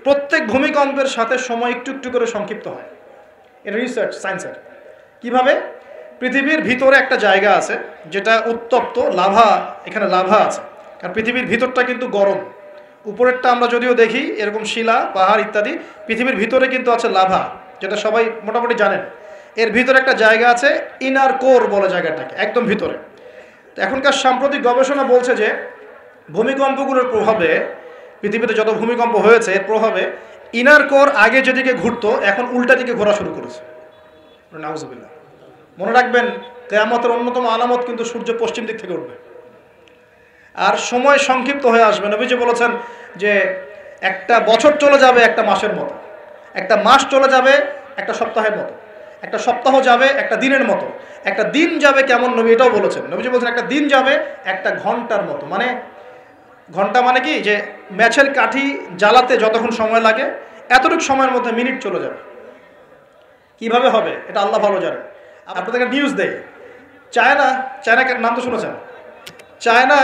প্রত্যেক ভূমিকম্পের সাথে সময় একটু একটু করে সংক্ষিপ্ত হয়। এটা রিসার্চ সায়েন্সের। কীভাবে? পৃথিবীর ভিতরে একটা জায়গা আছে যেটা উত্তপ্ত, লাভা, এখানে লাভা আছে। কারণ পৃথিবীর ভিতরটা কিন্তু গরম। উপরেরটা আমরা যদিও দেখি এরকম শিলা, পাহাড় ইত্যাদি, পৃথিবীর ভিতরে কিন্তু আছে লাভা, যেটা সবাই মোটামুটি জানেন। এর ভিতরে একটা জায়গা আছে, ইনার কোর বলে জায়গাটাকে, একদম ভিতরে। তো এখনকার সাম্প্রতিক গবেষণা বলছে যে ভূমিকম্পগুলোর প্রভাবে, পৃথিবীতে যত ভূমিকম্প হয়েছে এর প্রভাবে ইনার কোর আগে যেদিকে ঘুরতো এখন উল্টা দিকে ঘোরা শুরু করেছে। নাউজুবিল্লাহ। মনে রাখবেন, কিয়ামতের অন্যতম আলামত কিন্তু সূর্য পশ্চিম দিক থেকে উঠবে আর সময় সংক্ষিপ্ত হয়ে আসবে। নবীজি বলেছেন যে একটা বছর চলে যাবে একটা মাসের মতো, একটা মাস চলে যাবে একটা সপ্তাহের মতো, একটা সপ্তাহ যাবে একটা দিনের মতো, একটা দিন যাবে কেমন, নবী এটাও বলেছেন। নবীজি বলছেন একটা দিন যাবে একটা ঘন্টার মতো। মানে ঘন্টা মানে কি, যে ম্যাচের কাঠি জ্বালাতে যতক্ষণ সময় লাগে এতটুকু সময়ের মধ্যে মিনিট চলে যাবে। কিভাবে হবে এটা আল্লাহ ভালো জানেন। আপনাদেরকে নিউজ দেয়, চায়নাকে নাম তো শুনেছেন। চায়না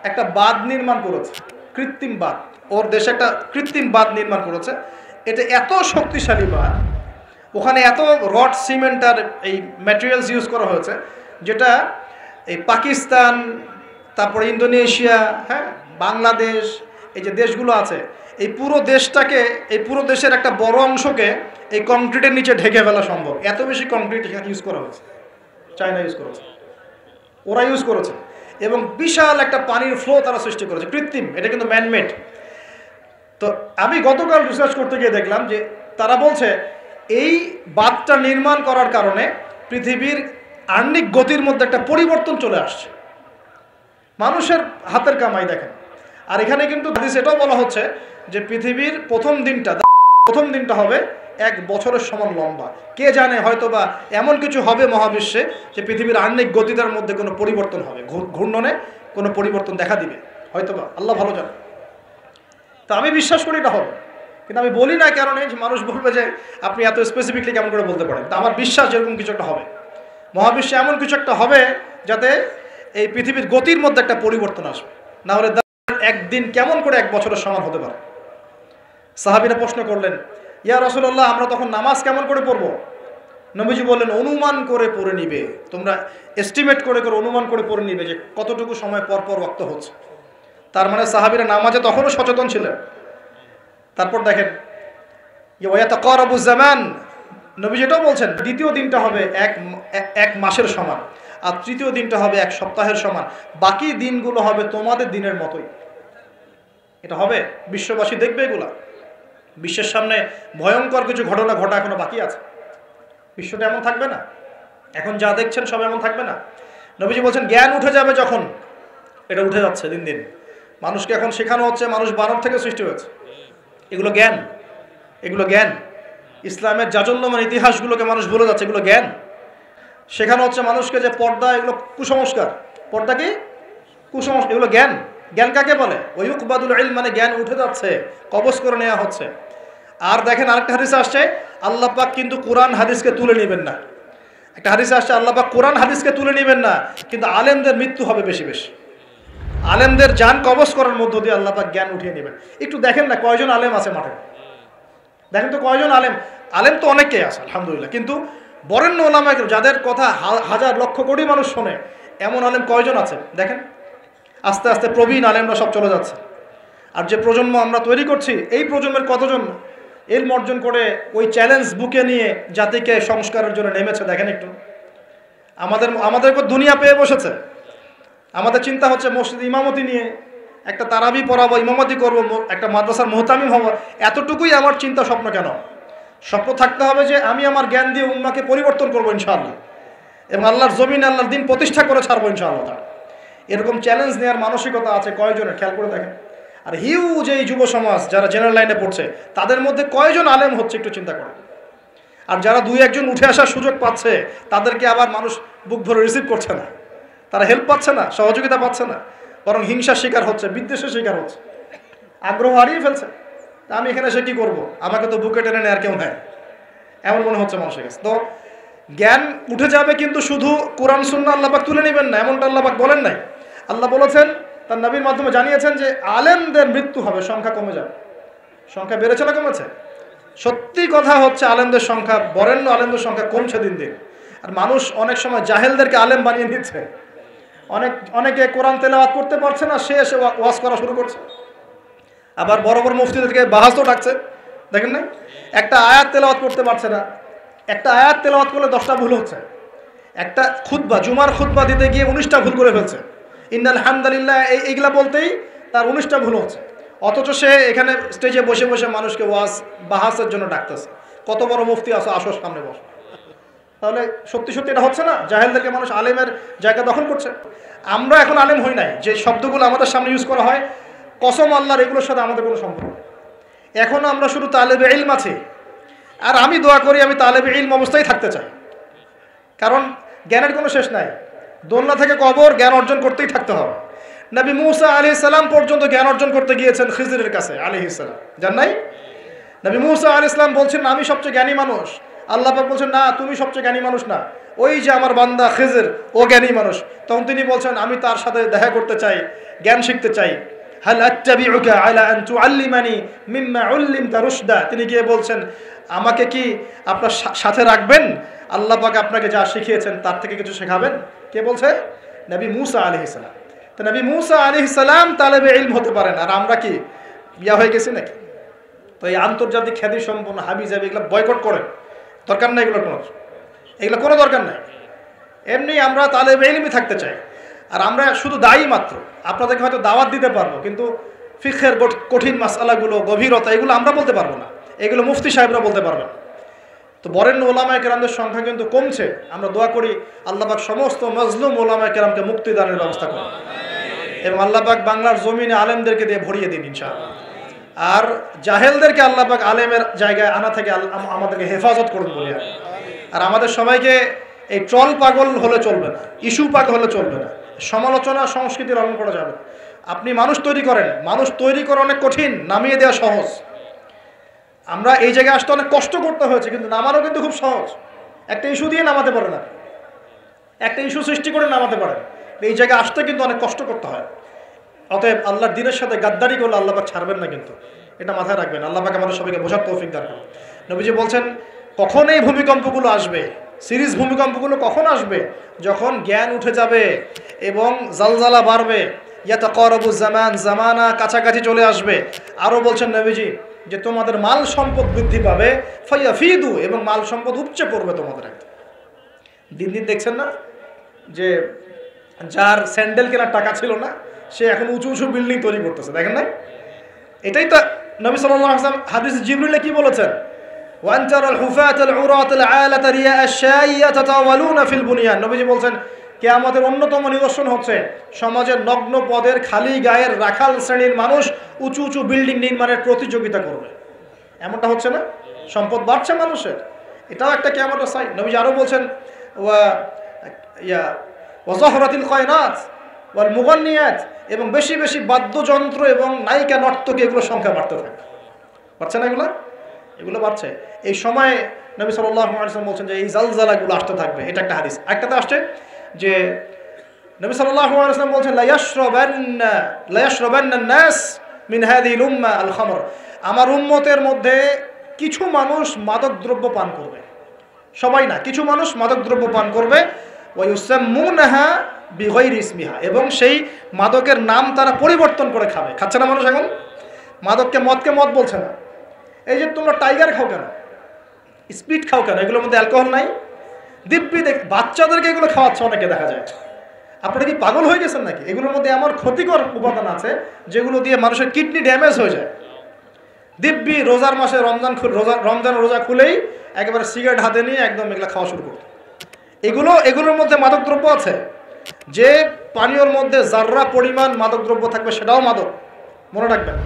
একটা বাঁধ নির্মাণ করেছে, কৃত্রিম বাঁধ। ওর দেশে একটা কৃত্রিম বাঁধ নির্মাণ করেছে। এটা এত শক্তিশালী বাঁধ, ওখানে এত রড, সিমেন্ট আর এই ম্যাটেরিয়ালস ইউজ করা হয়েছে, যেটা এই পাকিস্তান, তারপরে ইন্দোনেশিয়া, হ্যাঁ, বাংলাদেশ, এই যে দেশগুলো আছে, এই পুরো দেশটাকে, এই পুরো দেশের একটা বড় অংশকে এই কংক্রিটের নিচে ঢেকে ফেলা সম্ভব। এত বেশি কংক্রিট এখানে ইউজ করা হয়েছে, চায়না ইউজ করেছে, ওরা ইউজ করেছে। এবং বিশাল একটা পানির ফ্লো তারা সৃষ্টি করেছে, কৃত্রিম, এটা কিন্তু ম্যানমেড। তো আমি গতকাল রিসার্চ করতে গিয়ে দেখলাম যে তারা বলছে এই বাঁধটা নির্মাণ করার কারণে পৃথিবীর আহ্নিক গতির মধ্যে একটা পরিবর্তন চলে আসছে। মানুষের হাতের কামাই দেখেন। আর এখানে কিন্তু হাদিসে এটাও বলা হচ্ছে যে পৃথিবীর প্রথম দিনটা হবে এক বছরের সমান লম্বা। কে জানে, হয়তো বা এমন কিছু হবে মহাবিশ্বে যে পৃথিবীর আহ্নিক গতিটার মধ্যে কোনো পরিবর্তন হবে, ঘূর্ণনে কোনো পরিবর্তন দেখা দিবে, হয়তো বা, আল্লাহ ভালো জানে। তা আমি বিশ্বাস করি এটা হবে, কিন্তু আমি বলি না কারণে যে মানুষ বলবে যে আপনি এত স্পেসিফিকলি কেমন করে বলতে পারেন। তা আমার বিশ্বাস এরকম কিছু একটা হবে, মহাবিশ্বে এমন কিছু একটা হবে যাতে এই পৃথিবীর গতির মধ্যে একটা পরিবর্তন আসবে। না হলে একদিন কেমন করে এক বছরের সমান হতে পারে। সাহাবীরা প্রশ্ন করলেন, ইয়া রাসূলুল্লাহ, আমরা তখন নামাজ কেমন করে পড়বো? নবীজি বললেন, অনুমান করে পড়ে নিবে, তোমরা এস্টিমেট করে অনুমান করে পড়ে নিবে যে কতটুকু সময় পর পর ওয়াক্ত হচ্ছে। তার মানে সাহাবীরা নামাজে তখনও সচেতন ছিলেন। তারপর দেখেন, ওয়ায়াতাকারাবু জামান, নবীজি এটাও বলছেন দ্বিতীয় দিনটা হবে এক মাসের সমান, আর তৃতীয় দিনটা হবে এক সপ্তাহের সমান, বাকি দিনগুলো হবে তোমাদের দিনের মতোই। এটা হবে, বিশ্ববাসী দেখবে এগুলা। বিশ্বের সামনে ভয়ঙ্কর কিছু ঘটনা ঘটা এখনো বাকি আছে। বিশ্বটা এমন থাকবে না, এখন যা দেখছেন সব এমন থাকবে না। নবীজি বলছেন জ্ঞান উঠে যাবে যখন, এটা উঠে যাচ্ছে দিন দিন। মানুষকে এখন শেখানো হচ্ছে মানুষ বানর থেকে সৃষ্টি হয়েছে। এগুলো জ্ঞান। ইসলামের জাজল্যমান ইতিহাসগুলোকে মানুষ ভুলে যাচ্ছে, এগুলো জ্ঞান। শেখানো হচ্ছে মানুষকে যে পর্দা এগুলো কুসংস্কার, পর্দা কি কুসংস্কার, এগুলো জ্ঞান। জ্ঞান কাকে বলে? ওয়ুকবাদুল ইলম, মানে জ্ঞান উঠে যাচ্ছে, কবজ করে নেওয়া হচ্ছে। আর দেখেন আরেকটা হাদিস আসছে, আল্লাহ পাক কিন্তু কোরআন হাদিসকে তুলে নেবেন না। একটা হাদিস আসছে, আল্লাহ পাক কোরআন হাদিসকে তুলে নেবেন না, কিন্তু আলেমদের মৃত্যু হবে বেশি বেশি। আলেমদের জান কবজ করার মধ্য দিয়ে আল্লাহ পাক জ্ঞান উঠিয়ে নেবেন। একটু দেখেন না কয়জন আলেম আছে মাঠে, দেখেন তো কয়জন আলেম তো অনেকেই আছে আলহামদুলিল্লাহ, কিন্তু বরেণ্য ওলামা যাদের কথা হাজার লক্ষ কোটি মানুষ শোনে, এমন আলেম কয়জন আছে দেখেন। আস্তে আস্তে প্রবীণ আলেমরা সব চলে যাচ্ছে। আর যে প্রজন্ম আমরা তৈরি করছি, এই প্রজন্মের কতজন এলম অর্জন করে ওই চ্যালেঞ্জ বুকে নিয়ে জাতিকে সংস্কারের জন্য নেমেছে দেখেন একটু। আমাদেরকে দুনিয়া পেয়ে বসেছে। আমাদের চিন্তা হচ্ছে মসজিদ ইমামতি নিয়ে একটা তারাবি পড়াবো, ইমামতি করবো, একটা মাদ্রাসার মুহতামিম হবো, এতটুকুই আমার চিন্তা স্বপ্ন। কেন? স্বপ্ন থাকতে হবে যে আমি আমার জ্ঞান দিয়ে উম্মাকে পরিবর্তন করবো ইনশাআল্লাহ, এবং আল্লাহর জমিনে আল্লাহর দিন প্রতিষ্ঠা করে ছাড়বো ইনশাআল্লাহ। এরকম চ্যালেঞ্জ নেওয়ার মানসিকতা আছে কয়জনের, খেয়াল করে দেখেন। আর হিউজ এই যুব সমাজ যারা জেনারেল লাইনে পড়ছে, তাদের মধ্যে কয়জন আলেম হচ্ছে একটু চিন্তা করেন। আর যারা দুই একজন উঠে আসার সুযোগ পাচ্ছে, তাদেরকে আবার মানুষ বুক ভরে রিসিভ করছে না, তারা হেল্প পাচ্ছে না, সহযোগিতা পাচ্ছে না, বরং হিংসার শিকার হচ্ছে, বিদ্বেষের শিকার হচ্ছে, আগ্রহ হারিয়ে ফেলছে। তা আমি এখানে এসে কী করবো, আমাকে তো বুকে টেনে নেয় আর কেউ নেয়, এমন মনে হচ্ছে মানুষের কাছে। তো জ্ঞান উঠে যাবে, কিন্তু শুধু কোরআন সুন্নাহ আল্লাহ পাক তুলে নেবেন না, এমনটা আল্লাহ পাক বলেন নাই। আল্লাহ বলেছেন, তার নবীর মাধ্যমে জানিয়েছেন যে আলেমদের মৃত্যু হবে, সংখ্যা কমে যাবে, সংখ্যা বেড়েছে না কমেছে? সত্যি কথা হচ্ছে আলেমদের সংখ্যা, বরেণ্য আলেমদের সংখ্যা কমছে দিন দিন। আর মানুষ অনেক সময় জাহেলদেরকে আলেম বানিয়ে নিচ্ছে। অনেকে কোরআন তেলাওয়াত করতে পারছে না, সে এসে ওয়াজ করা শুরু করছে। আবার বড় বড় মুফতিদেরকে বাহাসও ডাকছে, দেখেন না? একটা আয়াত তেলাওয়াত করতে পারছে না, একটা আয়াত তেলাওয়াত করলে 10টা ভুল হচ্ছে। একটা খুতবা, জুমার খুতবা দিতে গিয়ে 19টা ভুল করে ফেলছে। ইন্নাল হামদুলিল্লাহ এইগুলা বলতেই তার 19টা ভুল হচ্ছে। অথচ সে এখানে স্টেজে বসে বসে মানুষকে ওয়াজ বাহাসের জন্য ডাকতেছে। কত বড় মুফতি আসো, আসো সামনে বসো। তাহলে সত্যি সত্যি এটা হচ্ছে না? জাহেলদেরকে মানুষ আলেমের জায়গা দখল করছে। আমরা এখন আলেম হই নাই, যে শব্দগুলো আমাদের সামনে ইউজ করা হয়, কসম আল্লাহর, এগুলোর সাথে আমাদের কোনো সম্পর্ক নেই। এখন আমরা শুধু তালেবে ইলম আছি। আর আমি দোয়া করি আমি তালেবে ইলম অবস্থায় থাকতে চাই, কারণ জ্ঞানের কোনো শেষ নাই। দোলনা থেকে কবর, জ্ঞান অর্জন করতেই থাকতে হবে। নবী মুসা আলাইহিস সালাম পর্যন্ত জ্ঞান অর্জন করতে গিয়েছেন খিজরের কাছে আলাইহিস সালাম, জান নাই? নবী মুসা আলাইহিস সালাম বলছেন আমি সবচেয়ে জ্ঞানী মানুষ, আল্লাহ পাক বলছেন না, তুমি সবচেয়ে জ্ঞানী মানুষ না, ওই যে আমার বান্দা খিজর, ও জ্ঞানী মানুষ। তখন তিনি বলছেন আমি তার সাথে দেখা করতে চাই, জ্ঞান শিখতে চাই। হাল আত্তাবিউকা আলা আন তুআল্লিমানি মিম্মা উল্লিমতা রুশদা। তিনি গিয়ে বলছেন আমাকে কি আপনার সাথে রাখবেন? আল্লাহ পাক আপনাকে যা শিখিয়েছেন তার থেকে কিছু শেখাবেন। কে বলছে? নবী মুসা আলাইহিস সালাম। তো নবী মুসা আলাইহিস সালাম তালেবে ইলম হতে পারেন, আর আমরা কি ইয়া হয়ে গেছি নাকি? তো এই আন্তর্জাতিক খ্যাতি সম্পন্ন হাবিজাবি এগুলো বয়কট করেন, দরকার নাই এগুলো কোনো দরকার নাই। এমনি আমরা তালেবে ইলমই থাকতে চাই। আর আমরা শুধু দায়ী মাত্র, আপনাদেরকে হয়তো দাওয়াত দিতে পারবো, কিন্তু ফিকহের কঠিন মাসআলাগুলো, গভীরতা, এগুলো আমরা বলতে পারবো না, এগুলো মুফতি সাহেবরা বলতে পারবেন। তো বরেণ্য ওলামায়ে কেরামদের সংখ্যা কিন্তু কমছে। আমরা দোয়া করি আল্লাহ পাক সমস্ত মাজলুম ওলামায়ে কেরামকে মুক্তিদানের ব্যবস্থা করেন, এবং আল্লাহ পাক বাংলার জমিনে আলেমদেরকে দিয়ে ভরিয়ে দিন ইনশাআল্লাহ। আর জাহেলদেরকে আল্লাহ পাক আলেমের জায়গায় আনা থেকে আমাদেরকে হেফাজত করুন বলি। আর আমাদের সবাইকে এই ট্রল পাগল হলে চলবে না, ইস্যু পাগল হলে চলবে না, সমালোচনা সংস্কৃতি লালন করা যাবে। আপনি মানুষ তৈরি করেন, মানুষ তৈরি করা অনেক কঠিন, নামিয়ে দেওয়া সহজ। আমরা এই জায়গায় আসতে অনেক কষ্ট করতে হয়েছে, কিন্তু নামানো কিন্তু খুব সহজ। একটা ইস্যু দিয়ে নামাতে পারে না, একটা ইস্যু সৃষ্টি করে নামাতে পারে। এই জায়গায় আসতে কিন্তু অনেক কষ্ট করতে হয়। অতএব আল্লাহর দ্বীনের সাথে গাদ্দারি করলে আল্লাহ পাক ছাড়বেন না, কিন্তু এটা মাথায় রাখবেন। আল্লাহ পাক আমাদের সবাইকে বোঝার তৌফিক দান করুন। নবীজি বলছেন কখন এই ভূমিকম্পগুলো আসবে, সিরিজ ভূমিকম্পগুলো কখন আসবে? যখন জ্ঞান উঠে যাবে এবং জালজালা বাড়বে, ইয়াতাকারাবু জামান, জামানা কাছাকাছি চলে আসবে। আরও বলছেন নবীজি যে তোমাদের মাল সম্পদ বৃদ্ধি পাবে, ফায়াফিদু, এবং মাল সম্পদ উপচে পড়বে তোমাদের। দিন দিন দেখছেন না যে যার স্যান্ডেল কেনার টাকা ছিল না, সে এখন উঁচু উঁচু বিল্ডিং তৈরি করতেছে, দেখেন না? এটাই তো নবী সাল্লাল্লাহু আলাইহি ওয়াসাল্লাম হাদিস জিবরিলে কি বলেছেন? ওয়ান তারাল হুফাতাল উরাতাল আলাতা রিয়া আশ-শাইয়্যা তাতাওয়ালুনা ফিল বুনিয়ান। নবীজি বলছেন কিয়ামতের অন্যতম নিদর্শন হচ্ছে সমাজের নগ্ন পদের খালি গায়ের রাখাল শ্রেণীর মানুষ উঁচু উঁচু বিল্ডিং নির্মাণের প্রতিযোগিতা করবে। এমনটা হচ্ছে না? সম্পদ বাড়ছে মানুষের, এটাও একটা কিয়ামতের সাইন। নবীজি আরও বলছেন ওয়াজাহরাতিল কায়নাত ওয়াল মুগান্নিয়াত, এবং বেশি বেশি বাদ্যযন্ত্র এবং নায়িকা নর্তকী এগুলোর সংখ্যা বাড়তে থাকে। বাড়ছে না এগুলো বাড়ছে। এই সময় নবী সাল্লাল্লাহু আলাইহি ওয়াসাল্লাম বলছেন যে এই জালজালাগুলো আসতে থাকবে। এটা একটা হাদিস। একটাতে আসছে যে নবী সাল্লাল্লাহু আলাইহি ওয়াসাল্লাম বলছেন লা ইয়াশরাবান্না নাস মিন হাযিহিল উম্মাহ আল খামর। আমার উম্মতের মধ্যে কিছু মানুষ মাদকদ্রব্য পান করবে, সবাই না, কিছু মানুষ মাদকদ্রব্য পান করবে। ওয়া ইউসাম্মুনাহা বিগাইরি ইসমিহা, এবং সেই মাদকের নাম তারা পরিবর্তন করে খাবে। খাচ্ছে না মানুষ এখন? মদকে মদ বলছে না। এই যে তোমরা টাইগার খাও কেন, স্পিড খাও কেন, এগুলোর মধ্যে অ্যালকোহল নাই? দিব্যি বাচ্চাদেরকে এগুলো খাওয়াচ্ছে অনেকে, দেখা যায়। আপনারা কি পাগল হয়ে গেছেন নাকি? এগুলোর মধ্যে এমন ক্ষতিকর উপাদান আছে যেগুলো দিয়ে মানুষের কিডনি ড্যামেজ হয়ে যায়। দিব্যি রোজার মাসে রমজান রোজা খুলেই একেবারে সিগারেট হাতে নিয়ে একদম এগুলো খাওয়া শুরু করত। এগুলোর মধ্যে মাদকদ্রব্য আছে। যে পানীয়র মধ্যে যার্রা পরিমাণ মাদকদ্রব্য থাকবে সেটাও মাদক, মনে রাখবেন।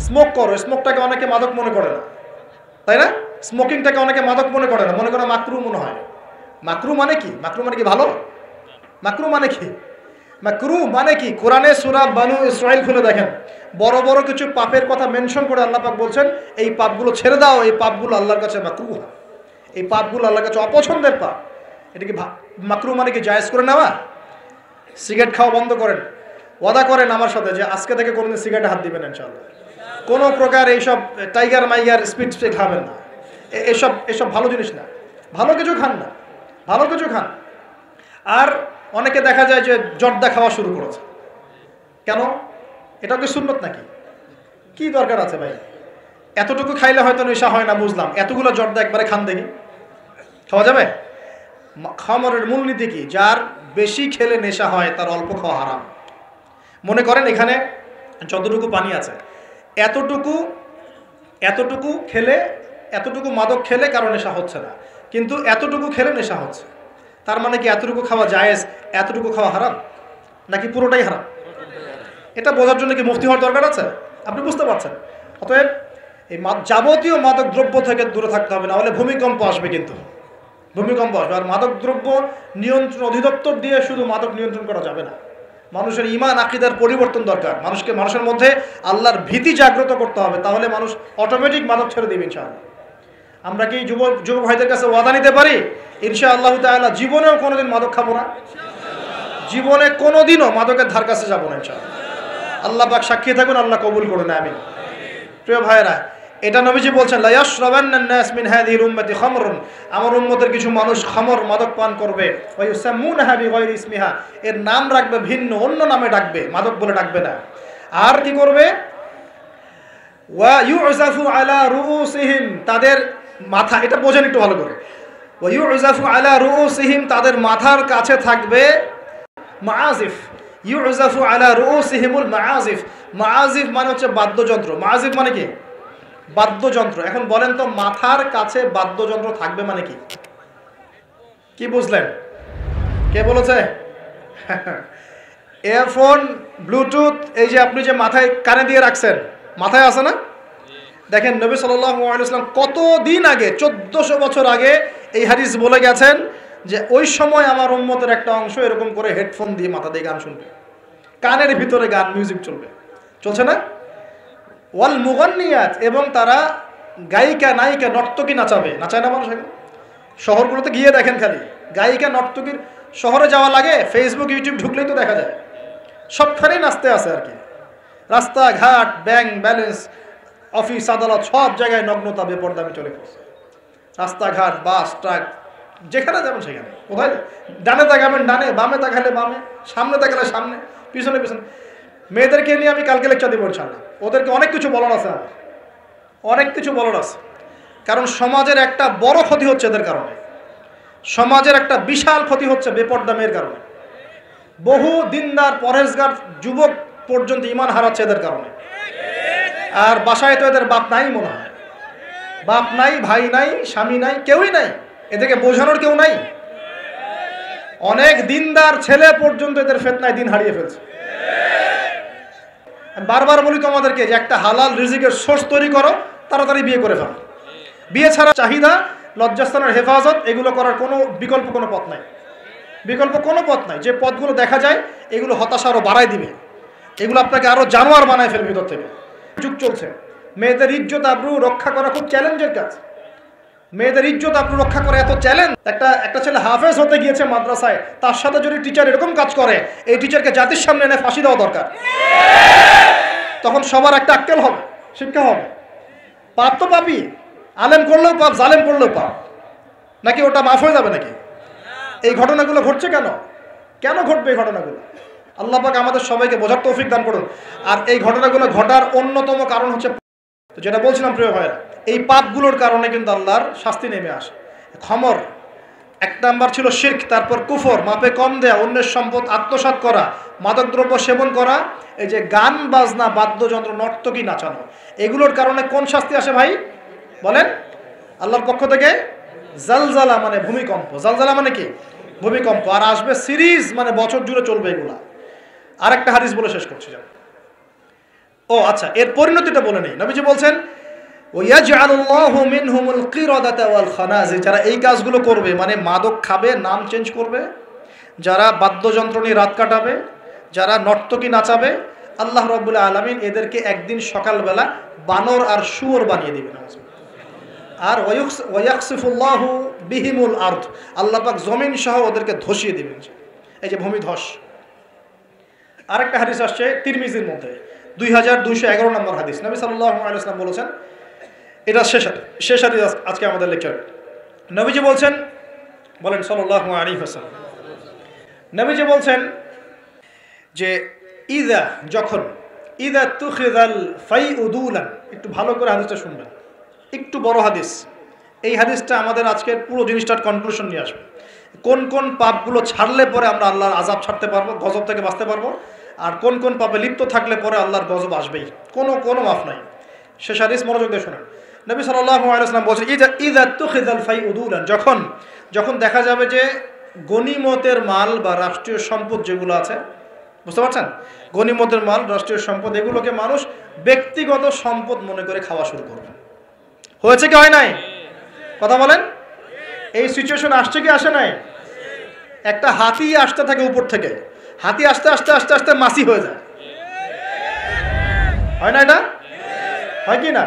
স্মোক করো, স্মোকটাকে অনেকে মাদক মনে করে না, তাই না? স্মোকিংটাকে অনেকে মাদক মনে করে না, মনে করে মাকরু মনে হয়। মাকরু মানে কি? মাকরু মানে কি ভালো? মাকরু মানে কি? মাকরু মানে কি? কোরআনে সূরা বানু ইসরাইল খুলে দেখেন, বড় বড় কিছু পাপের কথা মেনশন করে আল্লাহ পাক বলছেন এই পাপগুলো ছেড়ে দাও, এই পাপগুলো আল্লাহর কাছে মাকরু, এই পাপগুলো আল্লাহর কাছে অপছন্দের পাপ। এটা কি মাকরু মানে কি জায়েজ করে নেওয়া? সিগারেট খাওয়া বন্ধ করেন, ওয়াদা করেন আমার সাথে যে আজকে থেকে কোনোদিন সিগারেটে হাত দিবেন ইনশাআল্লাহ। কোনো প্রকার এইসব টাইগার মাইগার স্পিড খাবেন না, এসব এসব ভালো জিনিস না, ভালো কিছু খান না, ভালো কিছু খান। আর অনেকে দেখা যায় যে জর্দা খাওয়া শুরু করেছে, কেন? এটা কি সুন্নত নাকি? কি দরকার আছে ভাই? এতটুকু খাইলে হয়তো নেশা হয় না বুঝলাম, এতগুলো জর্দা একবারে খান দেখি, খাওয়া যাবে? খামরের মূলনীতি কি? যার বেশি খেলে নেশা হয় তার অল্প খাওয়া হারাম। মনে করেন এখানে যতটুকু পানি আছে, এতটুকু এতটুকু খেলে, এতটুকু মাদক খেলে কারো নেশা হচ্ছে না, কিন্তু এতটুকু খেলে নেশা হচ্ছে। তার মানে কি এতটুকু খাওয়া জায়েজ, এতটুকু খাওয়া হারাম, নাকি পুরোটাই হারাম? এটা বোঝার জন্য কি মুফতি হওয়ার দরকার আছে? আপনি বুঝতে পারছেন? অতএব এই যাবতীয় মাদক দ্রব্য থেকে দূরে থাকতে হবে, না হলে ভূমিকম্প আসবে। কিন্তু ভূমিকম্প আসবে। আর মাদক দ্রব্য নিয়ন্ত্রণ অধিদপ্তর দিয়ে শুধু মাদক নিয়ন্ত্রণ করা যাবে না, মানুষের ঈমান আকীদার পরিবর্তন দরকার। মানুষের মধ্যে আল্লাহর ভীতি জাগ্রত করতে হবে, তাহলে মানুষ অটোমেটিক মাদক ছেড়ে দেবে ইনশাআল্লাহ। আমরা কি যুবক ভাইদের কাছে ওয়াদা নিতে পারি ইনশাআল্লাহু তাআলা জীবনেও কোনোদিন মাদক খাবো না, জীবনে কোনোদিনও মাদকের ধার কাছে যাবো না ইনশাআল্লাহ। আল্লাহ পাক সাক্ষী থাকুন, আল্লাহ কবুল করুন, আমিন। প্রিয় ভাইয়েরা, এটা নবীজি বলছেন লা ইয়াশরাবান্নান নাস মিন হাযিহিল উম্মতি খামরুন, আমার উম্মতের কিছু মানুষ খামর মাদক পান করবে, ওয়া ইউসাম্মুনাহা বিগায়রি ইসমিহা, এর নাম রাখবে ভিন্ন, অন্য নামে ডাকবে, মাদক বলে ডাকবে না। আর কি করবে? ওয়া ইউযাফু আলা রুউসিহিম, তাদের মাথা, এটা বোঝেন একটু ভালো করে, ওয়া ইউযাফু আলা রুউসিহিম, তাদের মাথার কাছে থাকবে মাআজিফ, ইউযাফু আলা রুউসিহিমুল মাআজিফ। মাআজিফ মানে হচ্ছে বাদ্যযন্ত্র। মাআজিফ মানে কি? বাদ্যযন্ত্র। এখন বলেন তো, মাথার কাছে বাদ্যযন্ত্র থাকবে মানে কি? কি বুঝলেন? কে বলেছে? ইয়ারফোন, ব্লুটুথ, এই যে আপনি যে মাথায় কানে দিয়ে রাখছেন, মাথায় আছে না? দেখেন নবী সাল্লাল্লাহু আলাইহি ওয়াসাল্লাম কতদিন আগে, 1400 বছর আগে এই হাদিস বলে গেছেন যে ওই সময় আমার উম্মতের একটা অংশ এরকম করে হেডফোন দিয়ে মাথা দিয়ে গান শুনবে, কানের ভিতরে গান, মিউজিক চলবে, চলছে না? ওয়াল মুগান্নিয়াত, এবং তারা গায়িকা নায়িকা নর্তকী নাচাবে, নাচায় না মানুষ এখন? শহরগুলোতে গিয়ে দেখেন, খালি গায়িকা নর্তকীর, শহরে যাওয়া লাগে, ফেসবুক ইউটিউব ঢুকলেই তো দেখা যায়, সবখানেই নাচতে আছে আর কি। রাস্তাঘাট, ব্যাংক ব্যালেন্স, অফিস আদালত, সব জায়গায় নগ্নতা বেপরদামি চলে পড়ছে। রাস্তাঘাট, বাস, ট্রাক, যেখানে যাবেন সেখানে। কোথায়? ডানে তাকাবেন ডানে, বামে তাকালে বামে, সামনে তাকালে সামনে, পিছনে পিছনে। মেয়েদেরকে নিয়ে আমি কালকে লেকচার দিব ইনশাআল্লাহ, ওদেরকে অনেক কিছু বলার আছে, অনেক কিছু বলার আছে। কারণ সমাজের একটা বড় ক্ষতি হচ্ছে এদের কারণে, সমাজের একটা বিশাল ক্ষতি হচ্ছে বেপরদা মেয়ের কারণে। বহু দিনদার পরহেজগার যুবক পর্যন্ত ঈমান হারাচ্ছে এদের কারণে। আর বাসায় তো এদের বাপ নাই মনে হয়, বাপ নাই, ভাই নাই, স্বামী নাই, কেউই নাই, এদেরকে বোঝানোর কেউ নাই। অনেক দিনদার ছেলে পর্যন্ত এদের ফিতনায় দিন হারিয়ে ফেলছে। বারবার বলি তোমাদেরকে যে একটা হালাল রিজিকের সোর্স তৈরি করো, তাড়াতাড়ি বিয়ে করে ফেলো। বিয়ে ছাড়া চাহিদা, লজ্জাস্থানের হেফাজত, এগুলো করার কোনো বিকল্প কোনো পথ নাই, বিকল্প কোনো পথ নাই। যে পথগুলো দেখা যায় এগুলো হতাশা আরও বাড়ায় দিবে, এগুলো আপনাকে আরও জানোয়ার বানায় ফেলবে ভিতর থেকে। যুগ চলছে, মেয়েদের ইজ্জত আবরু রক্ষা করা খুব চ্যালেঞ্জের কাজ। মেয়েদের ইজ্জত আবরু রক্ষা করা এত চ্যালেঞ্জ। একটা ছেলে হাফেজ হতে গিয়েছে মাদ্রাসায়, তার সাথে যদি টিচার এরকম কাজ করে, এই টিচারকে জাতির সামনে এনে ফাঁসি দেওয়া দরকার। তখন সবার একটা আক্কেল হবে, শিক্ষা হবে। পাপ তো পাপই, আলেম করলেও পাপ, জালেম করলেও পাপ, নাকি ওটা মাফ হয়ে যাবে নাকি? এই ঘটনাগুলো ঘটছে কেন? কেন ঘটবে এই ঘটনাগুলো? আল্লাহ পাক আমাদের সবাইকে বোঝার তৌফিক দান করুন। আর এই ঘটনাগুলো ঘটার অন্যতম কারণ হচ্ছে, যেটা বলছিলাম প্রিয় ভাইরা, এই পাপগুলোর কারণে কিন্তু আল্লাহর শাস্তি নেমে আসে। খমর এক নাম্বার ছিল শিরক, তারপর কুফর, মাপে কম দেয়া, অন্যের সম্পদ আত্মসাৎ করা, মাদকদ্রব্য সেবন করা, এই যে গান বাজনা, বাদ্যযন্ত্র, নর্তকী নাচানো, এগুলোর কারণে কোন শাস্তি আসে ভাই বলেন? আল্লাহর পক্ষ থেকে জালজালা মানে ভূমিকম্প। জালজালা মানে কি? ভূমিকম্প। আর আসবে সিরিজ, মানে বছর জুড়ে চলবে এগুলা। আরেকটা হাদিস বলে শেষ করছি। ও আচ্ছা, এর পরিণতিটা বলে নেই। নবীজি বলছেন ওয়াজআলুল্লাহু মিনহুমুল কিরাদাতা ওয়াল খানাজির, যারা এই কাজগুলো করবে, মানে মাদক খাবে, নাম চেঞ্জ করবে, যারা বাদ্যযন্ত্র নিয়ে রাত কাটাবে, যারা নর্তকী নাচাবে, আল্লাহ রাব্বুল আলামিন এদেরকে একদিন সকালবেলা বানর আর শুয়োর বানিয়ে দিবেন। আর ওয়ায়াকসিফুল্লাহু বিহিমুল আরদ, আল্লাহ পাক জমিন সহ ওদেরকে ধসিয়ে দিবেন, এই যে ভূমিধস। আরেকটা হাদিস আসছে তিরমিজির মধ্যে, 2211 নম্বর হাদিস। নবী সাল্লাল্লাহু আলাইহি ওয়াসাল্লাম বলেছেন, এটা শেষ হাদিস আজকে আমাদের লেকচার। নবীজি বলছেন, বলেন সাল্লাল্লাহু আলাইহি ওয়াসাল্লাম, নবীজি বলছেন যে ইদা তুখিযাল ফাইউদুলান, একটু ভালো করে হাদিসটা শুনবেন, একটু বড় হাদিস। এই হাদিসটা আমাদের আজকের পুরো জিনিসটার কনক্লুশন নিয়ে আসবে। কোন কোন পাপগুলো ছাড়লে পরে আমরা আল্লাহর আযাব ছাড়তে পারবো, গজব থেকে বাঁচতে পারবো, আর কোন কোন পাপে লিপ্ত থাকলে পরে আল্লাহর গজব আসবেই, কোনো মাফ নাই। শেষ হাদিস মনোযোগ দিয়ে শোনেন। নবী সাল্লাল্লাহু আলাইহি ওয়াসাল্লাম বলছেন, ইদা তুখিযাল ফাইউদুলান, যখন দেখা যাবে যে গনিমতের মাল বা রাষ্ট্রীয় সম্পদ যেগুলো আছে, বুঝতে পারছেন, গনিমতের মাল, রাষ্ট্রীয় সম্পদ, এগুলোকে মানুষ ব্যক্তিগত সম্পদ মনে করে খাওয়া শুরু করবে। হয়েছে কি হয় নাই? কথা বলেন। এই সিচুয়েশন আসছে কি আসে নাই? একটা হাতি আসতে থাকে উপর থেকে, হাতি আস্তে আস্তে আস্তে আস্তে মাছি হয়ে যায়, হয় না? এটা হয় কি না?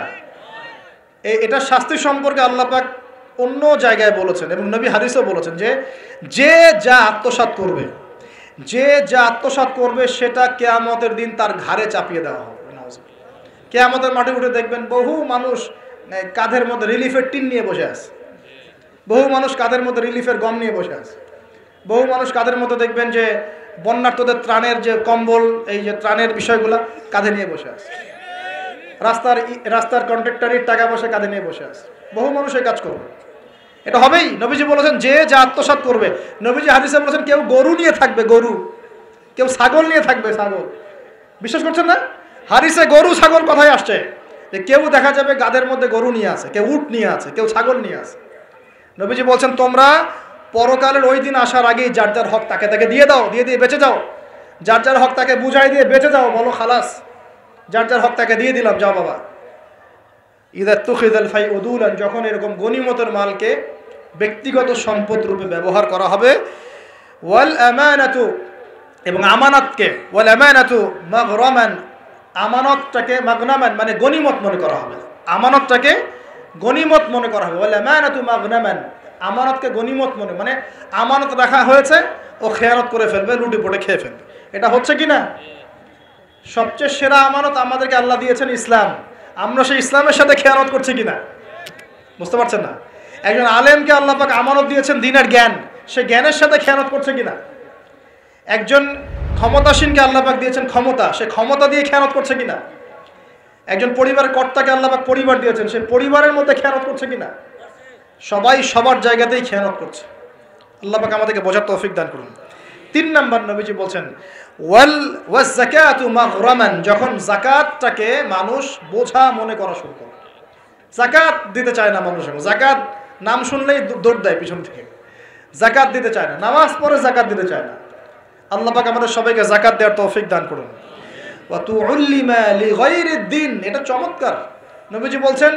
এটা শাস্তি সম্পর্কে আল্লাহ পাক অন্য জায়গায় বলেছেন এবং নবী হাদিসেও বলেছেন যে যা আত্মসাৎ করবে সেটা কিয়ামতের দিন তার ঘাড়ে চাপিয়ে দেওয়া হবে। কিয়ামতের মাঠে উঠে দেখবেন বহু মানুষ কাঁধের মধ্যে রিলিফের টিন নিয়ে বসে আছে, বহু মানুষ কাঁধের মধ্যে রিলিফের গম নিয়ে বসে আছে, বহু মানুষ কাঁধের মধ্যে দেখবেন যে বন্যার্তদের ত্রাণের যে কম্বল, এই যে ত্রাণের বিষয়গুলো কাঁধে নিয়ে বসে আছে, রাস্তার কন্ট্রাক্টরের টাকা পয়সা কাঁধে নিয়ে বসে আছে। বহু মানুষ এই কাজ করবে, এটা হবেই। নবীজি বলেছেন যে যা আত্মসাৎ করবে। নবীজি হাদিসে বলেছেন কেউ গরু নিয়ে থাকবে, গরু, কেউ ছাগল নিয়ে থাকবে, ছাগল। বিশ্বাস করছেন না? হাদিসে গরু ছাগল কথাই আসছে, যে কেউ দেখা যাবে গাদের মধ্যে গরু নিয়ে আছে, কেউ উট নিয়ে আছে, কেউ ছাগল নিয়ে আছে। নবীজি বলছেন তোমরা পরকালের ওই দিন আসার আগেই যার যার হক তাকে দিয়ে দাও, দিয়ে বেঁচে যাও। যার যার হক তাকে বুঝাই দিয়ে বেঁচে যাও, বলো খালাস, যার যার হক তাকে দিয়ে দিলাম, যাও বাবা। ইদা তুখিযাল ফাইউদুলান, যখন এরকম গনিমতের মালকে ব্যক্তিগত সম্পদ রূপে ব্যবহার করা হবে। ওয়াল আমানাতু, এবং আমানতকে, ওয়াল আমানাতু মাগরামান, আমানতটাকে মাগনামান মানে গনিমত মনে করা হবে, আমানতটাকে গনিমত মনে করা হবে। ওয়াল আমানাতু মাগনামান, আমানতকে গনিমত মানে আমানত রাখা হয়েছে, ও খেয়ানত করে ফেলবে, লুটি পড়ে খেয়ে ফেলবে। এটা হচ্ছে কি না? সবচেয়ে সেরা আমানত আমাদেরকে আল্লাহ দিয়েছেন ইসলাম, আমরা সেই ইসলামের সাথে খেয়ানত করছি কিনা বুঝতে পারছেন না? একজন আলেমকে আল্লাহ পাক আমানত দিয়েছেন দ্বীনের জ্ঞান, সে জ্ঞানের সাথে খেয়ানত করছে কিনা? একজন ক্ষমতাসীনকে আল্লাহ পাক দিয়েছেন ক্ষমতা, সে ক্ষমতা দিয়ে খেয়ানত করছে কিনা? একজন পরিবারের কর্তাকে আল্লাহ পাক পরিবার দিয়েছেন, সে পরিবারের মধ্যে খেয়ানত করছে কিনা? সবাই সবার জায়গাতেই খেয়ানত করছে। আল্লাহ পাক আমাদেরকে বোঝার তৌফিক দান করুন। 3 নম্বর নবীজি বলছেন ওয়াজ যাকাতু মাগরামান, যখন যাকাতটাকে মানুষ বোঝা মনে করা শুরু করে। যাকাত দিতে চায় না মানুষ, যাকাত নাম শুনলেই দৌড় দেয় পিছন থেকে, যাকাত দিতে চায় না, নামাজ পড়ে যাকাত দিতে চায় না। আল্লাহ পাক আমাদের সবাইকে যাকাত দেওয়ার তৌফিক দান করুন। ওয়া তুউল্লিমা লিগাইরিদ দ্বীন, এটা চমৎকার। নবীজি বলছেন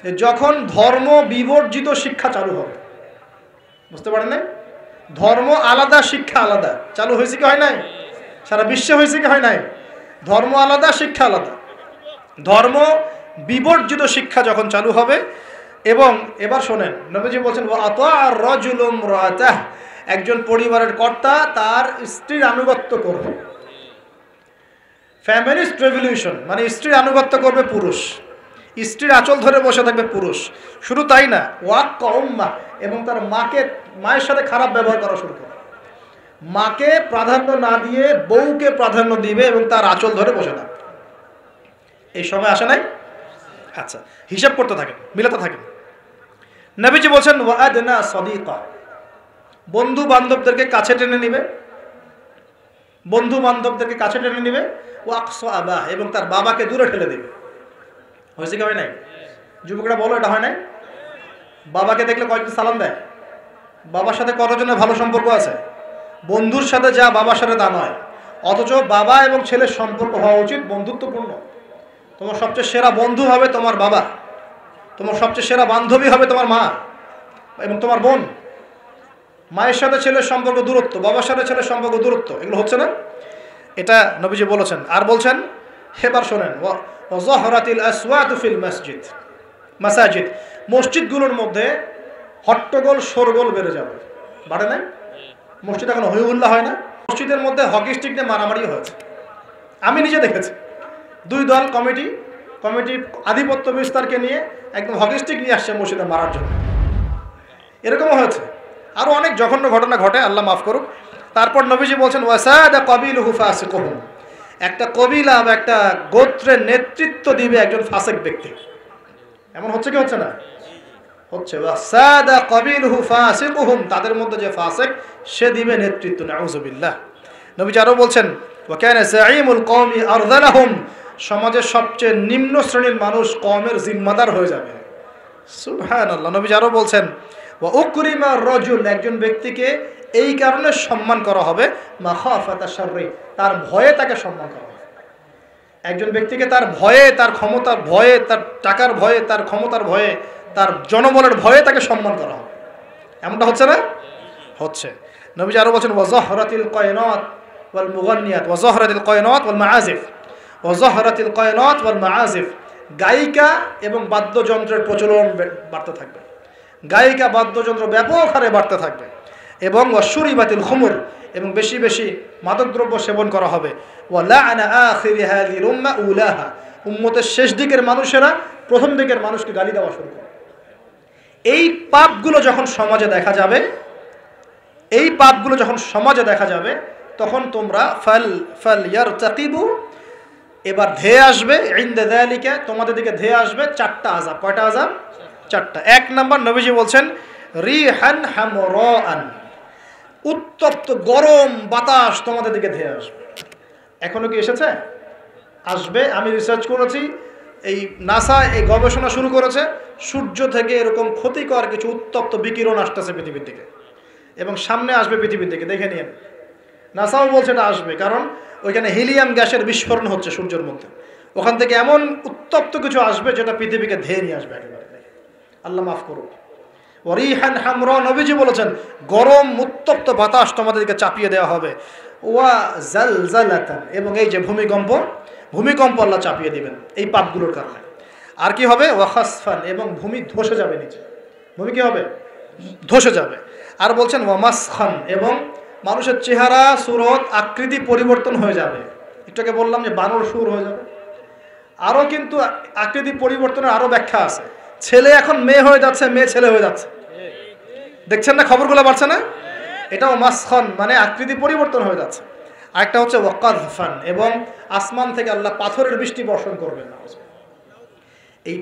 যে যখন ধর্ম বিবর্জিত শিক্ষা চালু হবে, বুঝতে পারেন না? ধর্ম আলাদা, শিক্ষা আলাদা চালু হয়েছে কি হয় নাই? সারা বিশ্বে হয়েছে কি হয় নাই? ধর্ম আলাদা, শিক্ষা আলাদা। ধর্ম বিবর্জিত শিক্ষা যখন চালু হবে, এবং এবার শোনেন, নবীজি বলছেন ওয়া আতাআর রাজুলু ইমরাতাহ, একজন পরিবারের কর্তা তার স্ত্রীর আনুগত্য করবে। ফ্যামিলিস্ট রেভলিউশন মানে স্ত্রীর আনুগত্য করবে পুরুষ, স্ত্রীর আঁচল ধরে বসে থাকবে পুরুষ। শুধু তাই না, ওয়াক্কা উম্মাহ, এবং তার মায়ের সাথে খারাপ ব্যবহার করা শুরু করবে। মাকে প্রাধান্য না দিয়ে বউকে প্রাধান্য দিবে এবং তার আঁচল ধরে বসে থাকবে। এই সময় আসে নাই? আচ্ছা, হিসাব করতে থাকেন, মিলাতে থাকেন। নবীজি বলছেন ওয়াদনা সাদিকা, বন্ধু বান্ধবদেরকে কাছে টেনে নিবে, বন্ধু বান্ধবদেরকে কাছে টেনে নিবে। ওয়াকসা আবা, এবং তার বাবাকে দূরে ঠেলে দিবে। হয়েছে কি হয় নাই? যুবকরা বলো, এটা হয় নাই? বাবাকে দেখলে কয়েকদিন সালাম দেয়, বাবার সাথে কতজনের ভালো সম্পর্ক আছে? বন্ধুর সাথে যা বাবার সাথে তা নয়। অথচ বাবা এবং ছেলের সম্পর্ক হওয়া উচিত বন্ধুত্বপূর্ণ। তোমার সবচেয়ে সেরা বন্ধু হবে তোমার বাবা, তোমার সবচেয়ে সেরা বান্ধবী হবে তোমার মা এবং তোমার বোন। মায়ের সাথে ছেলের সম্পর্ক দূরত্ব, বাবার সাথে ছেলের সম্পর্ক দূরত্ব, এগুলো হচ্ছে না? এটা নবীজি বলেছেন। আর বলছেন, এবার শোনেন, ওয়াজহরাতিল আসওয়াতু ফিল মাসাজিদ, মসজিদগুলোর মধ্যে হট্টগোল শোরগোল বেড়ে যাবে। বাড়ে নাই? মসজিদ এখন হই হুল্লা হয় না? মসজিদের মধ্যে হকি স্টিক নিয়ে মারামারি হয়েছে, আমি নিজে দেখেছি। দুই দল কমিটি আধিপত্য বিস্তারকে নিয়ে একদম হকিস্টিক নিয়ে আসছে মসজিদে মারার জন্য। এরকমও হয়েছে। আরও অনেক জঘন্য ঘটনা ঘটে, আল্লাহ মাফ করুক। তারপর নবীজি বলছেন ওয়াসাদা কবিলুহু ফাসিকুহুম, একটা কবিলা বা একটা গোত্রের নেতৃত্ব দিবে একজন ফাসিক ব্যক্তি। এমন হচ্ছে কি হচ্ছে না? হচ্ছে। ওয়াসাদা কবিলুহু ফাসিকুহুম, তাদের মধ্যে যে ফাসিক সে দিবে নেতৃত্ব। নাউযুবিল্লাহ। নবীজি আরও বলছেন ওয়া কানা যাঈমুল কওমি আরযালাহুম, সমাজের সবচেয়ে নিম্ন শ্রেণীর মানুষ কওমের জিম্মাদার হয়ে যাবে। সুবহানাল্লাহ। নবীজি আরও বলছেন ওয়া উকরিমা রাজুল, একজন ব্যক্তিকে এই কারণে সম্মান করা হবে মাখাফাতা শাররি, তার ভয়ে তাকে সম্মান করা হবে। একজন ব্যক্তিকে তার ভয়ে, তার ক্ষমতার ভয়ে, তার টাকার ভয়ে, তার ক্ষমতার ভয়ে, তার জনবলের ভয়ে তাকে সম্মান করা হবে। এমনটা হচ্ছে না? হচ্ছে। নবীজি আরও বলছেন ওয়াজহরাতিল কায়নাত ওয়াল মুগান্নিয়াত, ওয়াজহরাতিল কায়নাত ওয়াল মাআজিফ, ওয়াজহরাতিল কায়নাত ওয়াল মাআজিফ, গায়িকা এবং বাদ্যযন্ত্রের প্রচলন বাড়তে থাকবে। গায়িকা বাদ্যযন্ত্র ব্যাপক হারে বাড়তে থাকবে। এবং ওয়াশুরিবাতিল খুমুর, এবং বেশি বেশি মাদকদ্রব্য সেবন করা হবে। ওয়ালাআনা আখিরি হাযিহিল উম্মাহ উলাহা, উম্মতের শেষ দিকের মানুষেরা প্রথম দিকের মানুষকে গালি দেওয়া শুরু করে। এই পাপগুলো যখন সমাজে দেখা যাবে, তখন তোমরা ফাল ইয়ারতাকিবু, এবার ধেয়ে আসবে, ইনদা যালিকা, তোমাদের দিকে ধেয়ে আসবে চারটা আযাব। কয়টা আযাব? চারটা। এক নাম্বার, নবীজি বলছেন রিহান হামরাআন, উত্তপ্ত গরম বাতাস তোমাদের দিকে ধেয়ে আসবে। এখনো কি এসেছে? আসবে। আমি রিসার্চ করেছি, এই নাসা এই গবেষণা শুরু করেছে, সূর্য থেকে এরকম ক্ষতিকর কিছু উত্তপ্ত বিকিরণ আসতেছে পৃথিবীর দিকে, এবং সামনে আসবে পৃথিবীর দিকে, দেখে নিন। নাসাও বলছে এটা আসবে, কারণ ওইখানে হিলিয়াম গ্যাসের বিস্ফোরণ হচ্ছে সূর্যের মধ্যে। ওখান থেকে এমন উত্তপ্ত কিছু আসবে যেটা পৃথিবীকে ধেয়ে নিয়ে আসবে একেবারে। আল্লাহ মাফ করুক। ওয়ারিহান হামরা, নবীজি বলেছেন গরম উত্তপ্ত বাতাস তোমাদেরকে চাপিয়ে দেওয়া হবে। ওয়া জালজালাতান, এবং এই যে ভূমিকম্প আল্লাহ চাপিয়ে দিবেন এই পাপগুলোর কারণে। আর কি হবে? ওয়া খাসফান, এবং ভূমি ধসে যাবে নিচে। ভূমি কি হবে? ধসে যাবে। আর বলছেন ওয়া মাসখান, এবং মানুষের চেহারা, সুরত, আকৃতি পরিবর্তন হয়ে যাবে। একটুকে বললাম যে বানর সুর হয়ে যাবে। আরও কিন্তু আকৃতি পরিবর্তনের আরও ব্যাখ্যা আছে। ছেলে এখন মেয়ে হয়ে যাচ্ছে, মেয়ে ছেলে হয়ে যাচ্ছে। দেখছেন না খবরগুলো বাড়ছে না? এটাও মাসখান, মানে আকৃতি পরিবর্তন হয়ে যাচ্ছে। আরেকটা হচ্ছে ওয়াকাযফান, এবং আসমান থেকে আল্লাহ পাথরের বৃষ্টি বর্ষণ করবেন। এই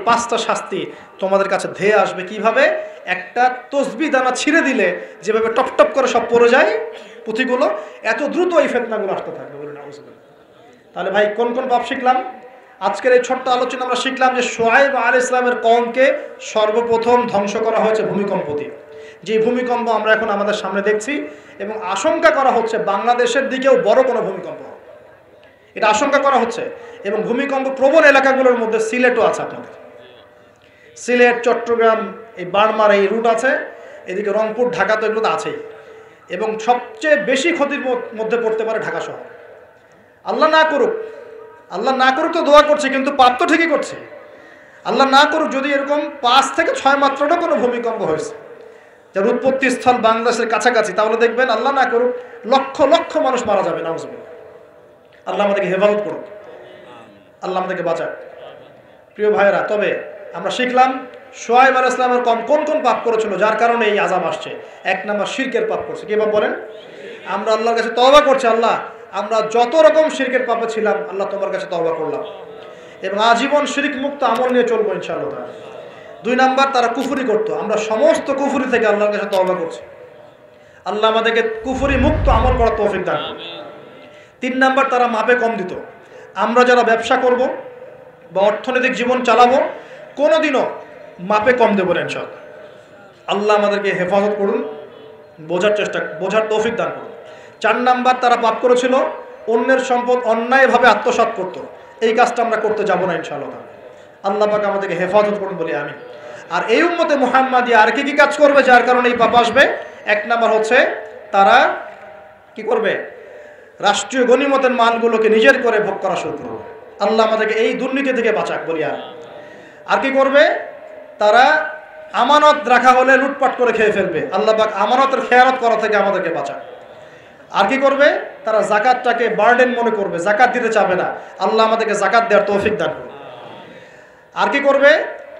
পাঁচটা শাস্তি তোমাদের কাছে ধেয়ে আসবে। কিভাবে? একটা তসবিহ দানা ছিঁড়ে দিলে যেভাবে টপ টপ করে সব পড়ে যায় পুঁথিগুলো, এত দ্রুত এই ফিতনাগুলো আসতে থাকবে। তাহলে ভাই কোন কোন পাপ শিখলাম? আজকের এই ছোট্ট আলোচনা আমরা শিখলাম যে শুআয়ব আলাইহিস সালামের কওমকে সর্বপ্রথম ধ্বংস করা হয়েছে ভূমিকম্প দিয়ে। যে ভূমিকম্প আমরা এখন আমাদের সামনে দেখছি, এবং আশঙ্কা করা হচ্ছে বাংলাদেশের দিকেও বড় কোনো ভূমিকম্প হবে, এটা আশঙ্কা করা হচ্ছে। এবং ভূমিকম্প প্রবণ এলাকাগুলোর মধ্যে সিলেটও আছে। আপনাদের সিলেট, চট্টগ্রাম, এই বার্মার এই রুট আছে, এদিকে রংপুর, ঢাকা তো এগুলো তো আছেই। এবং সবচেয়ে বেশি ক্ষতির মধ্যে পড়তে পারে ঢাকা শহর। আল্লাহ না করুক তো দোয়া করছে, কিন্তু পাপ তো ঠিকই করছে। আল্লাহ না করুক যদি এরকম 5 থেকে 6 মাত্রাটা কোনো ভূমিকম্প হয়েছে, যার উৎপত্তি স্থল বাংলাদেশের কাছাকাছি, তাহলে দেখবেন আল্লাহ না করুক লক্ষ লক্ষ মানুষ মারা যাবে। নাউজুবিল্লাহ। আল্লাহ আমাদেরকে হেফাজত করুক, আল্লাহ আমাদেরকে বাঁচাক। প্রিয় ভাইয়েরা, তবে আমরা শিখলাম শুআয়ব আলাইহিস সালামের কওম কোন কোন পাপ করেছিল যার কারণে এই আযাব আসছে। এক নাম্বার, শিরকের পাপ করছে। কি পাপ বলেন? আমরা আল্লাহর কাছে তওবা করছি, আল্লাহ আমরা যত রকম শিরকের পাপে ছিলাম আল্লাহ তোমার কাছে তওবা করলাম, এবং আজীবন শিরক মুক্ত আমল নিয়ে চলবো ইনশাআল্লাহ। 2 নাম্বার, তারা কুফরি করতো, আমরা সমস্ত কুফরি থেকে আল্লাহর কাছে তওবা করছি, আল্লাহ আমাদেরকে কুফরি মুক্ত আমল করার তৌফিক দান করুন। 3 নাম্বার, তারা মাপে কম দিত। আমরা যারা ব্যবসা করব বা অর্থনৈতিক জীবন চালাবো, কোনোদিনও মাপে কম দেবো না ইনশাআল্লাহ। আল্লাহ আমাদেরকে হেফাজত করুন, বোঝার তৌফিক দান করুন। 4 নাম্বার, তারা পাপ করেছিল অন্যের সম্পদ অন্যায়ভাবে আত্মসাৎ করত। এই কাজটা আমরা করতে যাব না ইনশাআল্লাহ। আল্লাহ পাক আমাদেরকে হেফাজত করুন বলি আমি। আর এই উম্মতে মুহাম্মাদি আর কি কাজ করবে যার কারণে এই পাপ আসবে? 1 নাম্বার হচ্ছে তারা কি করবে? রাষ্ট্রীয় গনিমতের মালগুলোকে নিজের করে ভোগ করা শুরু করবে। আল্লাহ আমাদেরকে এই দুর্নীতি থেকে বাঁচাক বলি আমি। আর কি করবে? তারা আমানত রাখা হলে লুটপাট করে খেয়ে ফেলবে। আল্লাহ পাক আমানতের খেয়ানত করা থেকে আমাদেরকে বাঁচাক। আর কি করবে? তারা জাকাতটাকে বার্ডেন মনে করবে, জাকাত দিতে চাবে না। আল্লাহ আমাদেরকে জাকাত দেওয়ার তৌফিক দান করুন। আর কি করবে?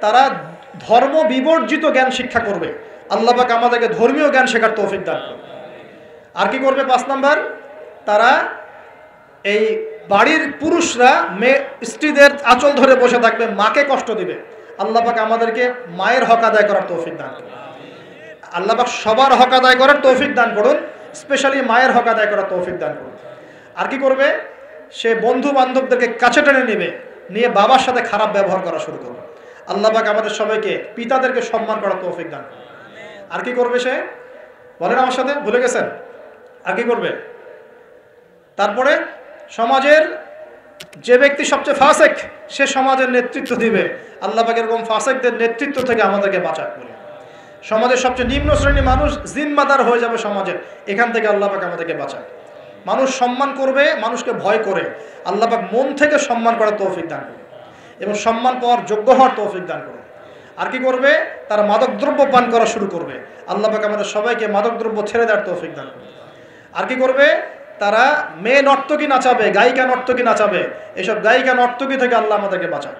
তারা ধর্ম বিবর্জিত জ্ঞান শিক্ষা করবে। আল্লাহ পাক আমাদেরকে ধর্মীয় জ্ঞান শেখার তৌফিক দান করুন। আর কি করবে? 5 নাম্বার, তারা এই বাড়ির পুরুষরা মেয়ে স্ত্রীদের আঁচল ধরে বসে থাকবে, মাকে কষ্ট দিবে। আল্লাহ পাক আমাদেরকে মায়ের হক আদায় করার তৌফিক দান করুন। আল্লাহ পাক সবার হক আদায় করার তৌফিক দান করুন, স্পেশালি মায়ের হক আদায় করার তৌফিক দান করুন। আর কি করবে? সে বন্ধু বান্ধবদেরকে কাছে টেনে নেবে, নিয়ে বাবার সাথে খারাপ ব্যবহার করা শুরু করবে। আল্লাহ পাক আমাদের সবাইকে পিতাদেরকে সম্মান করার তৌফিক দান করুন। আর কি করবে সে? বলেন আমার সাথে, ভুলে গেছেন? আর কি করবে? তারপরে সমাজের যে ব্যক্তি সবচেয়ে ফাসেক, সে সমাজের নেতৃত্ব দিবে। আল্লাহ পাক এরকম ফাসেকদের নেতৃত্ব থেকে আমাদেরকে বাঁচাক বলে। সমাজের সবচেয়ে নিম্ন শ্রেণীর মানুষ জিম্মাদার হয়ে যাবে সমাজের, এখান থেকে আল্লাহ পাক আমাদেরকে বাঁচাক। মানুষ সম্মান করবে মানুষকে ভয় করে, আল্লাহ পাক মন থেকে সম্মান করার তৌফিক দান করুন এবং সম্মান পাওয়ার যোগ্য হওয়ার তৌফিক দান করুন। আর কি করবে? তারা মাদকদ্রব্য পান করা শুরু করবে। আল্লাহ পাক আমাদের সবাইকে মাদকদ্রব্য ছেড়ে দেওয়ার তৌফিক দান করুন। আর কি করবে? তারা মেয়ে নর্তকী নাচাবে, গায়িকা নর্তকী নাচাবে। এসব গায়িকা নর্তকী থেকে আল্লাহ আমাদেরকে বাঁচাক।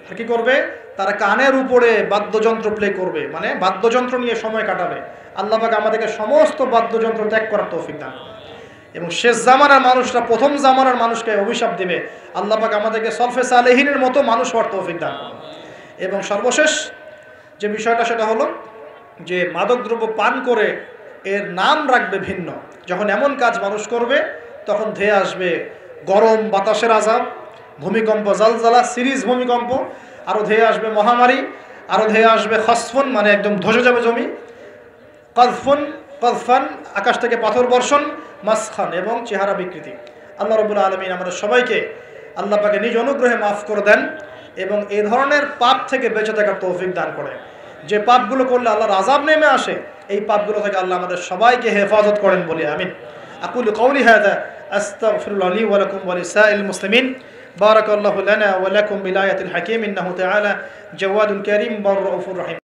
আর কি করবে? তারা কানের উপরে বাদ্যযন্ত্র প্লে করবে, মানে বাদ্যযন্ত্র নিয়ে সময় কাটাবে। আল্লাহ পাক আমাদেরকে সমস্ত বাদ্যযন্ত্র ত্যাগ করার তৌফিক দান করুন। এবং শেষ জামানার মানুষরা প্রথম জামানার মানুষকে অভিশাপ দেবে। আল্লাহ পাক আমাদেরকে সলফে সালেহিনের মতো মানুষ হওয়ার তৌফিক দান করুন। এবং সর্বশেষ যে বিষয়টা, সেটা হলো যে মাদকদ্রব্য পান করে এর নাম রাখবে ভিন্ন। যখন এমন কাজ মানুষ করবে তখন ধেয়ে আসবে গরম বাতাসের আযাব, ভূমিকম্প, জালজালা, সিরিজ ভূমিকম্প, আরও ধেয়ে আসবে মহামারী, আরও ধেয়ে আসবে খসফুন, মানে একদম ধসে যাবে জমি, কযফান, আকাশ থেকে পাথর বর্ষণ, মাসখান এবং চেহারা বিকৃতি। আল্লাহ রাব্বুল আলামিন আমাদের সবাইকে আল্লাহ পাকে নিজ অনুগ্রহে মাফ করে দেন এবং এই ধরনের পাপ থেকে বেঁচে থাকার তৌফিক দান করে। যে পাপগুলো করলে আল্লাহর আযাব নেমে আসে, এই পাপগুলো থেকে আল্লাহ আমাদের সবাইকে হেফাজত করেন বলি আমিন। আকুলু কওলি হাযা আস্তাগফিরুল্লাহ লি ওয়া লাকুম ওয়া লিসাইরিল মুসলিমিন। বারাকাল্লাহু লানা ওয়া লাকুম বিল আয়াতিল হাকীম ইন্নাহু তাআলা জাওয়াদুল কারীম ওয়া রাউফুর রহিম।